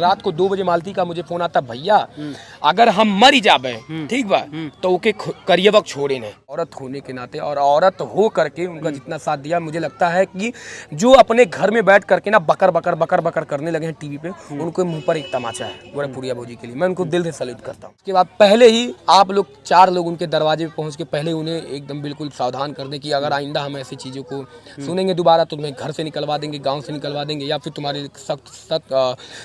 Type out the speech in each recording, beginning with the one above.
रात को 2 बजे मालती का मुझे फोन आता, भैया अगर हम मर ही जाबे ठीक बा तो ओके करिए वक्त छोड़े नहीं। औरत होने के नाते और औरत हो करके उनका जितना साथ दिया, मुझे लगता है कि जो अपने घर में बैठ करके ना बकर बकर बकर बकर करने लगे हैं टीवी पे, उनके मुंह पर एक तमाचा है गोरखपुरिया भौजी के लिए। मैं उनको दिल से सैल्यूट करता हूँ। उसके बाद पहले ही आप लोग 4 लोग उनके दरवाजे पे पहुंच के पहले उन्हें एकदम बिल्कुल सावधान कर दें कि अगर आइंदा हम ऐसी चीज़ों को सुनेंगे दोबारा तो तुम्हें घर से निकलवा देंगे, गाँव से निकलवा देंगे, या फिर तुम्हारे सख्त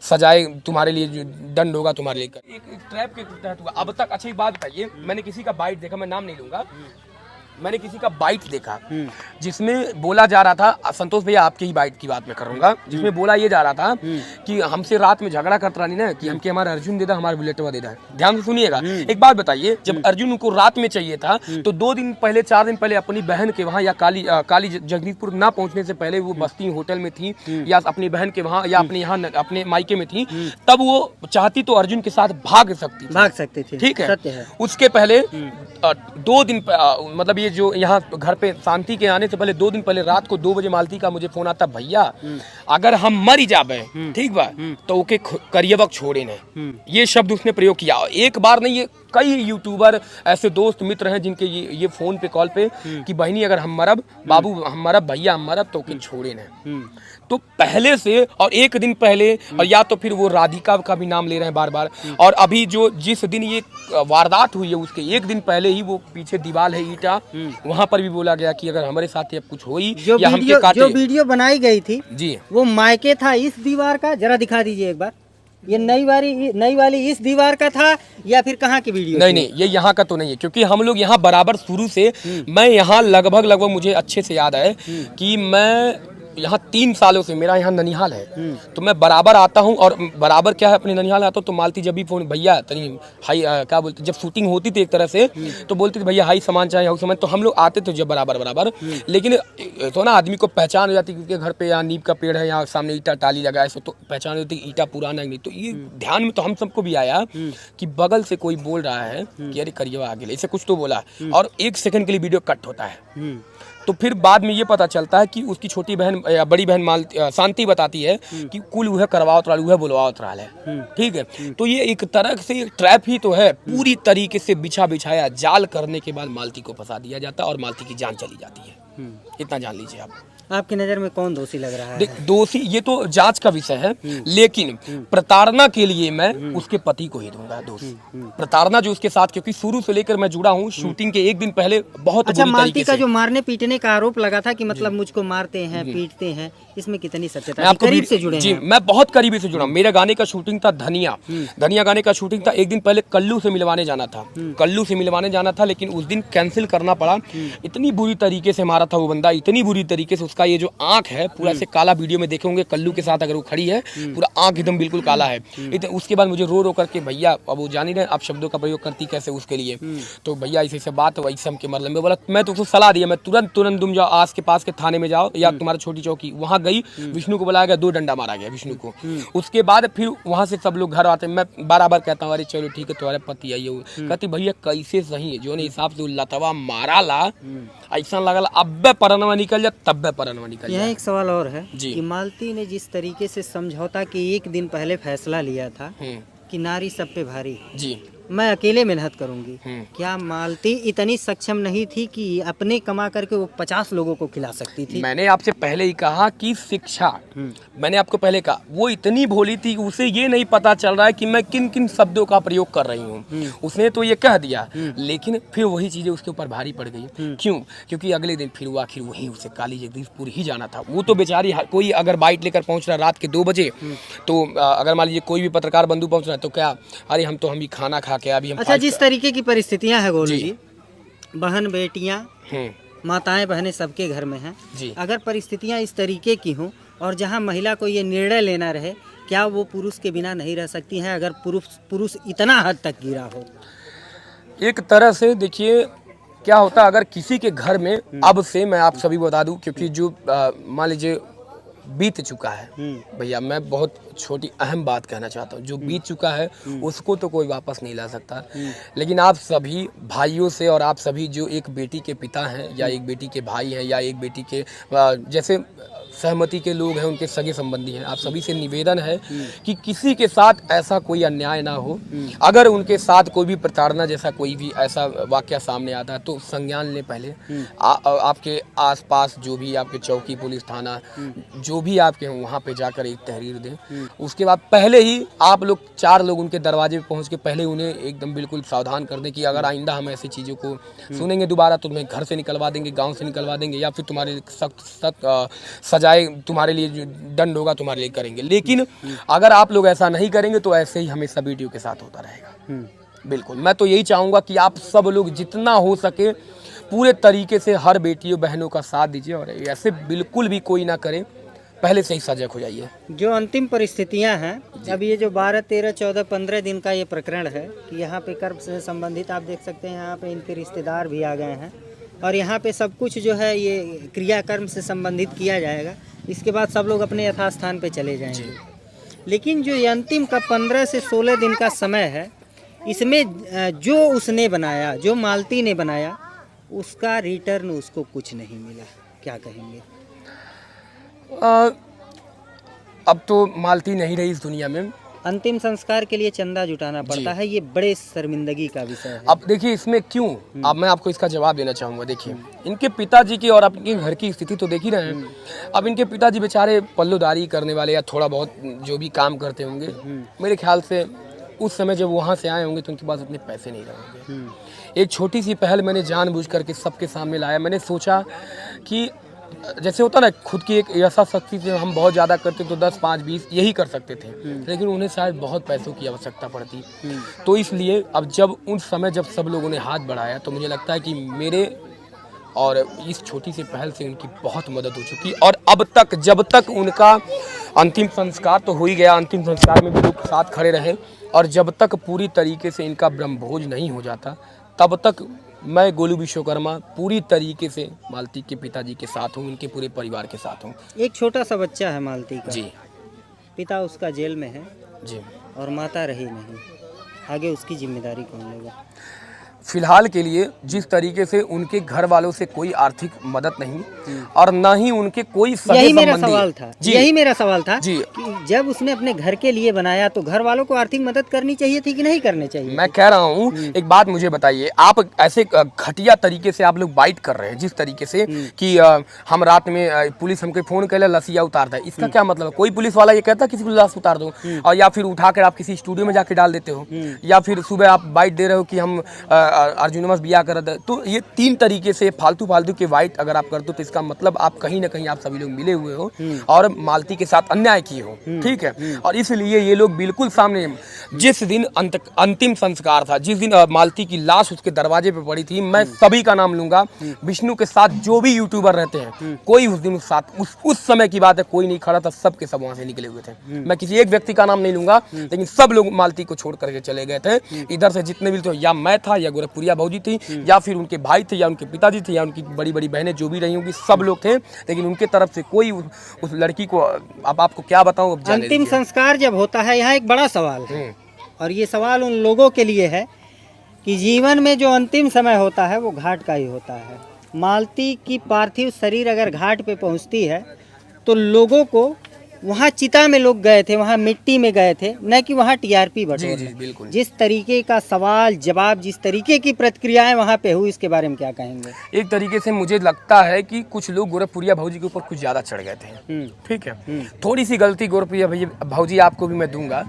सजाए तुम्हारे लिए जो दंड होगा तुम्हारे लिए एक ट्रैप के तहत हुआ अब तक। अच्छा एक बात बताइए, मैंने किसी का बाइट देखा, मैं नाम नहीं लूंगा, मैंने किसी का बाइट देखा जिसमें बोला जा रहा था, संतोष भैया आपके ही बाइट की बात मैं करूंगा, जिसमें बोला ये जा रहा था कि हमसे रात में झगड़ा करता रही ना कि हमके हमारा अर्जुन दे दा, हमारा बुलेटवा दे दा। ध्यान से सुनिएगा, एक बात बताइए, जब अर्जुन को रात में चाहिए था तो 2 दिन पहले 4 दिन पहले अपनी बहन के वहाँ या काली जगदीशपुर ना पहुंचने से पहले वो बस्ती होटल में थी या अपनी बहन के वहाँ या अपने यहाँ अपने मायके में थी, तब वो चाहती तो अर्जुन के साथ भाग सकती थी, ठीक है। उसके पहले 2 दिन मतलब ये जो यहाँ घर पे शांति के आने से पहले 2 दिन पहले रात को 2 बजे मालती का मुझे फोन आता, भैया अगर हम मर ही जाबे ठीक बा तो ओके करिए वक्त छोड़े नहीं। ये शब्द उसने प्रयोग किया। एक बार नहीं, ये कई यूट्यूबर ऐसे दोस्त मित्र हैं जिनके ये फोन पे कॉल पे कि बहनी अगर हम मरब, बाबू हम मरब, भैया हम मरब तो ओके छोड़े नहीं। तो पहले से और एक दिन पहले, और या तो फिर वो राधिका का भी नाम ले रहे हैं बार बार, और अभी जो जिस दिन ये वारदात हुई है उसके एक दिन पहले ही वो पीछे दीवार है ईटा, वहां पर भी बोला गया कि अगर हमारे साथ अब कुछ हुई या हमके काटे। जो वीडियो बनाई गई थी जी वो मायके था इस दीवार का, जरा दिखा दीजिए एक बार। ये नई वाली इस दीवार का था या फिर कहाँ की वीडियो? नहीं, ये यहाँ का तो नहीं है, क्योंकि हम लोग यहाँ बराबर शुरू से, मैं यहाँ लगभग मुझे अच्छे से याद है कि मैं यहाँ 3 सालों से, मेरा यहाँ ननिहाल है तो मैं बराबर आता हूँ। और बराबर क्या है, अपने ननिहाल आता हूँ तो मालती जब भी फोन, भैया तनी हाई क्या बोलते, जब शूटिंग होती थी एक तरह से तो बोलती थी भैया हाई सामान चाहिए, हाई सामान, तो हम लोग आते थे जब बराबर। लेकिन तो ना आदमी को पहचान हो जाती, क्योंकि घर पे यहाँ नीम का पेड़ है, यहाँ सामने ईटा टाली लगा है, तो पहचान होती ईटा पुराना नहीं। तो ये ध्यान में तो हम सबको भी आया कि बगल से कोई बोल रहा है कि अरे करिए आगे, इसे कुछ तो बोला, और 1 सेकंड के लिए वीडियो कट होता है। तो फिर बाद में ये पता चलता है कि उसकी छोटी बहन या बड़ी बहन शांति बताती है कि कुल वह करवाओ त्राल, वह बुलवाओ त्राल है, ठीक है। तो ये एक तरह से एक ट्रैप ही तो है, पूरी तरीके से बिछाया जाल करने के बाद मालती को फंसा दिया जाता है और मालती की जान चली जाती है। इतना जान लीजिए आप। आपकी नजर में कौन दोषी लग रहा है? दोषी ये तो जांच का विषय है, लेकिन प्रताड़ना के लिए मैं उसके पति को ही दूंगा दोष। प्रताड़ना जो उसके साथ, क्योंकि शुरू से लेकर मैं जुड़ा हूँ, शूटिंग के एक दिन पहले बहुत अच्छा, बुरी मालती का से जो मारने पीटने का आरोप लगा था कि मतलब मुझको मारते हैं, पीटते हैं, इसमें कितनी सत्यता? आपको करीब से जुड़े जी, हैं? मैं बहुत करीबी से जुड़ा हूँ। मेरे गाने का शूटिंग था धनिया गाने का शूटिंग था। एक दिन पहले कल्लू से मिलवाने जाना था, लेकिन उस दिन कैंसिल करना पड़ा। इतनी बुरी तरीके से मारा था वो बंदा, इतनी बुरी तरीके से, उसका ये जो आंख है पूरा से काला, वीडियो में देखेंगे कल्लू के साथ अगर वो खड़ी है, पूरा आंख एकदम बिल्कुल काला है। उसके बाद मुझे रो करके, भैया अब वो जान ही रहे आप शब्दों का प्रयोग करती कैसे उसके लिए, तो भैया ऐसे बात वैसे हम के मतलब में बोला, मैं तो उसको सलाह दिया, मैं तुरंत तुम जाओ आस के पास के थाने में जाओ या तुम्हारा छोटी चौकी, वहाँ गई, विष्णु को बुलाया गया, 2 डंडा मारा गया विष्णु को। उसके बाद फिर वहाँ से सब लोग घर आते, मैं बार कहता हूँ अरे चलो ठीक है तुम्हारे पति आइए, कहती भैया कैसे सही जो हिसाब से लतवा मारा ला, ऐसा लगा अब्बे परनवा निकल जाए तब्बे परनवा निकल जाए। यहाँ एक सवाल और है कि मालती ने जिस तरीके से समझौता के एक दिन पहले फैसला लिया था कि नारी सब पे भारी जी, मैं अकेले मेहनत करूंगी, क्या मालती इतनी सक्षम नहीं थी कि अपने कमा करके वो 50 लोगों को खिला सकती थी? मैंने आपसे पहले ही कहा कि शिक्षा, मैंने आपको पहले कहा वो इतनी भोली थी, उसे ये नहीं पता चल रहा है कि मैं किन किन शब्दों का प्रयोग कर रही हूँ। उसने तो ये कह दिया, लेकिन फिर वही चीजें उसके ऊपर भारी पड़ गई। क्यों? क्योंकि अगले दिन फिर वो आखिर वही उसे काली जगदीशपुर ही जाना था। वो तो बेचारी, कोई अगर बाइट लेकर पहुंच रहा रात के 2 बजे, तो अगर मान लीजिए कोई भी पत्रकार बंधु पहुंच रहा है तो क्या, अरे हम तो खाना खा के अभी हम। अच्छा, जिस तरीके की परिस्थितियां हैं गोलू जी, बहन बेटियां, माताएं बहनें सबके घर में हैं जी, अगर परिस्थितियां इस तरीके की हों और जहां महिला को ये निर्णय लेना रहे, क्या वो पुरुष के बिना नहीं रह सकती हैं अगर पुरुष इतना हद तक गिरा हो? एक तरह से देखिए क्या होता, अगर किसी के घर में, अब से मैं आप सभी बता दूं, क्योंकि जो मान लीजिए बीत चुका है भैया, मैं बहुत छोटी अहम बात कहना चाहता हूँ, जो बीत चुका है उसको तो कोई वापस नहीं ला सकता। लेकिन आप सभी भाइयों से, और आप सभी जो एक बेटी के पिता हैं या एक बेटी के भाई हैं या एक बेटी के, जैसे सहमति के लोग हैं, उनके सगे संबंधी हैं, आप सभी से निवेदन है कि किसी के साथ ऐसा कोई अन्याय ना हो। अगर उनके साथ कोई भी प्रताड़ना जैसा कोई भी ऐसा वाकया सामने आता है तो संज्ञान लें पहले। आपके आसपास जो भी आपके चौकी, पुलिस थाना जो भी आपके हैं वहाँ पे जाकर एक तहरीर दें। उसके बाद पहले ही आप लोग 4 लोग उनके दरवाजे पे पहुँच के पहले उन्हें एकदम बिल्कुल सावधान कर दें कि अगर आइंदा हम ऐसी चीज़ों को सुनेंगे दोबारा तो तुम्हें घर से निकलवा देंगे, गाँव से निकलवा देंगे, या फिर तुम्हारे सख्त सजाए तुम्हारे लिए जो दंड होगा तुम्हारे लिए करेंगे। लेकिन अगर आप लोग ऐसा नहीं करेंगे तो ऐसे ही हमेशा वीडियो के साथ होता रहेगा। बिल्कुल, मैं तो यही चाहूँगा कि आप सब लोग जितना हो सके पूरे तरीके से हर बेटियों बहनों का साथ दीजिए और ऐसे बिल्कुल भी कोई ना करे, पहले से ही सजग हो जाइए। जो अंतिम परिस्थितियां हैं, अब ये जो 12, 13, 14, 15 दिन का ये प्रकरण है कि यहाँ पे कर्म से संबंधित आप देख सकते हैं, यहाँ पे इनके रिश्तेदार भी आ गए हैं और यहाँ पे सब कुछ जो है ये क्रियाकर्म से संबंधित किया जाएगा। इसके बाद सब लोग अपने यथास्थान पे चले जाएंगे। लेकिन जो ये अंतिम का 15 से 16 दिन का समय है, इसमें जो उसने बनाया, जो मालती ने बनाया, उसका रिटर्न उसको कुछ नहीं मिला। क्या कहेंगे? अब तो मालती नहीं रही इस दुनिया में। अंतिम संस्कार के लिए चंदा जुटाना पड़ता है, ये बड़े शर्मिंदगी का विषय है। अब देखिए इसमें क्यों, अब मैं आपको इसका जवाब देना चाहूँगा। देखिए इनके पिताजी की और अपने घर की स्थिति तो देख ही रहे हैं। अब इनके पिताजी बेचारे पल्लोदारी करने वाले या थोड़ा बहुत जो भी काम करते होंगे, मेरे ख्याल से उस समय जब वहाँ से आए होंगे तो उनके पास उतने पैसे नहीं रहेंगे। एक छोटी सी पहल मैंने जानबूझ करके सबके सामने लाया। मैंने सोचा कि जैसे होता ना, खुद की एक ऐसा शक्ति से हम बहुत ज़्यादा करते तो 10, 5, 20 यही कर सकते थे, लेकिन उन्हें शायद बहुत पैसों की आवश्यकता पड़ती। तो इसलिए अब जब उस समय जब सब लोगों ने हाथ बढ़ाया तो मुझे लगता है कि मेरे और इस छोटी सी पहल से उनकी बहुत मदद हो चुकी। और अब तक जब तक उनका अंतिम संस्कार तो हो ही गया, अंतिम संस्कार में भी लोग साथ खड़े रहे, और जब तक पूरी तरीके से इनका ब्रह्मभोज नहीं हो जाता तब तक मैं गोलू विश्वकर्मा पूरी तरीके से मालती के पिताजी के साथ हूँ, उनके पूरे परिवार के साथ हूँ। एक छोटा सा बच्चा है मालती का जी, पिता उसका जेल में है जी, और माता रही नहीं, आगे उसकी जिम्मेदारी कौन लेगा? फिलहाल के लिए जिस तरीके से उनके घर वालों से कोई आर्थिक मदद नहीं और न ही उनके कोई सगे यही मेरा संबंधी। सवाल था जी, यही मेरा सवाल था जी, कि जब उसने अपने घर के लिए बनाया तो घर वालों को आर्थिक मदद करनी चाहिए थी कि नहीं करनी चाहिए? मैं कह रहा हूँ एक बात मुझे बताइए, आप ऐसे घटिया तरीके से आप लोग बाइट कर रहे हैं जिस तरीके से कि हम रात में पुलिस हमको फोन कर लसिया उतारता है, इसका क्या मतलब? कोई पुलिस वाला ये कहता किसी को लाश उतार दो, और या फिर उठाकर आप किसी स्टूडियो में जाके डाल देते हो, या फिर सुबह आप बाइट दे रहे हो कि हम अर्जुनमस बिया कर रहे। तो ये 3 तरीके से फालतू के वाइट अगर आप करते हो तो इसका मतलब आप कहीं ना कहीं आप सभी लोग मिले हुए हो और मालती के साथ अन्याय किए हो, ठीक है। और इसलिए ये लोग बिल्कुल सामने, जिस दिन अंतिम संस्कार था, जिस दिन मालती की लाश उसके दरवाजे पे पड़ी थी, मैं सभी का नाम लूंगा, विष्णु के साथ जो भी यूट्यूबर रहते हैं, कोई उस दिन उस समय की बात है कोई नहीं खड़ा था, सब के सब वहां से निकले हुए थे। मैं किसी एक व्यक्ति का नाम नहीं लूंगा, लेकिन सब लोग मालती को छोड़ करके चले गए थे। इधर से जितने भी थे, या मैं था, या गोरखपुरिया भौजी थी, या फिर उनके भाई थे, या उनके पिताजी थे, या उनकी बड़ी बड़ी बहनें जो भी रही होंगी, सब लोग थे। लेकिन उनके तरफ से कोई उस लड़की को, अब आपको क्या बताऊं, अंतिम संस्कार जब होता है, यहाँ एक बड़ा सवाल है और ये सवाल उन लोगों के लिए है कि जीवन में जो अंतिम समय होता है वो घाट का ही होता है। मालती की पार्थिव शरीर अगर घाट पे पहुंचती है तो लोगों को, वहाँ चिता में लोग गए थे, वहाँ मिट्टी में गए थे, न कि वहाँ टीआरपी बटोर। जी, बिल्कुल। जिस तरीके का सवाल जवाब, जिस तरीके की प्रतिक्रियाएं वहाँ पे हुई, इसके बारे में क्या कहेंगे? एक तरीके से मुझे लगता है कि कुछ लोग गोरखपुरिया भौजी के ऊपर कुछ ज्यादा चढ़ गए थे, ठीक है। थोड़ी सी गलती गोरखपुरिया भौजी आपको भी मैं दूंगा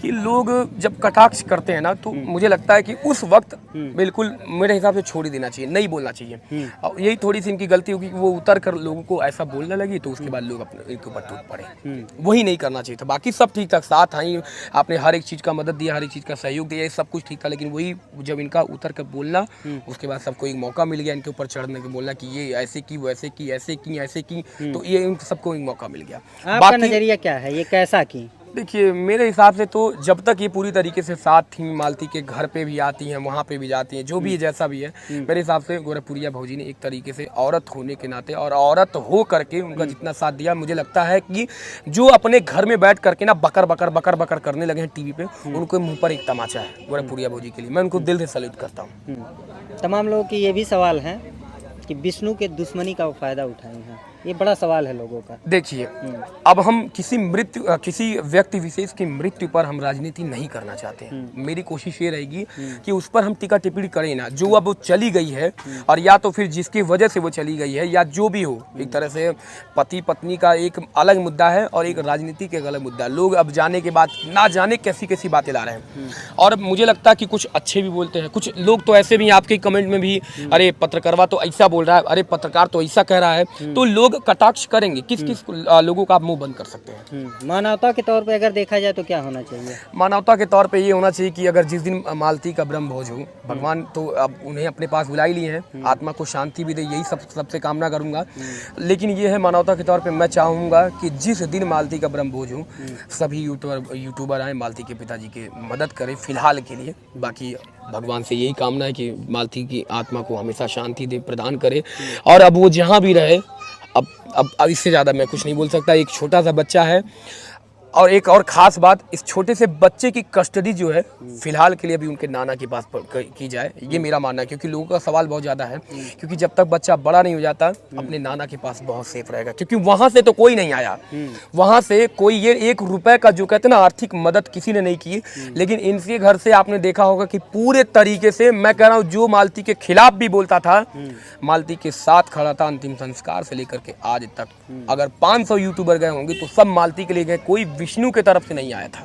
कि लोग जब कटाक्ष करते हैं ना, तो मुझे लगता है कि उस वक्त बिल्कुल मेरे हिसाब से छोड़ ही देना चाहिए, नहीं बोलना चाहिए। और यही थोड़ी सी इनकी गलती होगी कि वो उतर कर लोगों को ऐसा बोलने लगी, तो उसके बाद लोग अपने इनके ऊपर टूट पड़े। वही नहीं करना चाहिए था। बाकी सब ठीक था, साथ आई, आपने हर एक चीज़ का मदद दिया, हर एक चीज़ का सहयोग दिया, ये सब कुछ ठीक था। लेकिन वही जब इनका उतर कर बोलना, उसके बाद सबको एक मौका मिल गया इनके ऊपर चढ़ने के, बोलना कि ये ऐसे की, वो ऐसे की, ऐसे की, ऐसे की, तो ये इन सबको एक मौका मिल गया। आपका नजरिया क्या है, ये कैसा की? देखिए मेरे हिसाब से तो जब तक ये पूरी तरीके से साथ थी, मालती के घर पे भी आती हैं, वहाँ पे भी जाती हैं, जो भी जैसा भी है, मेरे हिसाब से गोरखपुरिया भौजी ने एक तरीके से औरत होने के नाते और औरत हो करके उनका जितना साथ दिया, मुझे लगता है कि जो अपने घर में बैठ करके ना बकर बकर करने लगे हैं टीवी पे, उनको मुंह पर एक तमाचा है गोरखपुरिया भौजी के लिए। मैं उनको दिल से सैल्यूट करता हूँ। तमाम लोगों की ये भी सवाल है कि विष्णु के दुश्मनी का वो फायदा उठाए हैं। ये बड़ा सवाल है लोगों का। देखिए, अब हम किसी व्यक्ति विशेष की मृत्यु पर हम राजनीति नहीं करना चाहते हैं। मेरी कोशिश ये रहेगी कि उस पर हम टीका टिप्पणी करें ना। जो अब वो चली गई है, और या तो फिर जिसकी वजह से वो चली गई है, या जो भी हो, एक तरह से पति पत्नी का एक अलग मुद्दा है और एक राजनीति का एक अलग मुद्दा है। लोग अब जाने के बाद ना जाने कैसी कैसी बातें ला रहे हैं, और मुझे लगता है कि कुछ अच्छे भी बोलते हैं, कुछ लोग तो ऐसे भी आपके कमेंट में भी, अरे पत्रकारवा तो ऐसा बोल रहा है, अरे पत्रकार तो ऐसा कह रहा है, तो लोग कटाक्ष करेंगे। किस किस लोगों का आप मुंह बंद कर सकते हैं। मानवता के तौर पे अगर देखा जाए तो क्या होना चाहिए? मानवता के तौर पे ये होना चाहिए कि अगर जिस दिन मालती का ब्रह्म भोज हो, भगवान तो अब उन्हें अपने पास बुला ही लिए हैं, आत्मा को शांति भी दे, यही सबसे कामना करूंगा। लेकिन ये है मानवता के तौर पे मैं चाहूँगा कि जिस दिन मालती का ब्रह्म भोज हो, सभी यूट्यूबर आए, मालती के पिताजी की मदद करें फिलहाल के लिए। बाकी भगवान से यही कामना है कि मालती की आत्मा को हमेशा शांति दे, प्रदान करे, और अब वो जहाँ भी रहे। अब इससे ज़्यादा मैं कुछ नहीं बोल सकता। एक छोटा सा बच्चा है, और एक और ख़ास बात, इस छोटे से बच्चे की कस्टडी जो है फिलहाल के लिए भी उनके नाना के पास की जाए, ये मेरा मानना है। क्योंकि लोगों का सवाल बहुत ज़्यादा है, क्योंकि जब तक बच्चा बड़ा नहीं हो जाता अपने नाना के पास बहुत सेफ रहेगा, क्योंकि वहाँ से तो कोई नहीं आया, वहाँ से कोई ये 1 रुपए का जो कहते हैं ना आर्थिक मदद किसी ने नहीं की। लेकिन इनके घर से आपने देखा होगा कि पूरे तरीके से, मैं कह रहा हूँ, जो मालती के खिलाफ भी बोलता था, मालती के साथ खड़ा था अंतिम संस्कार से लेकर के आज तक। अगर 500 यूट्यूबर गए होंगे तो सब मालती के लिए गए, कोई विष्णु के तरफ से नहीं आया था।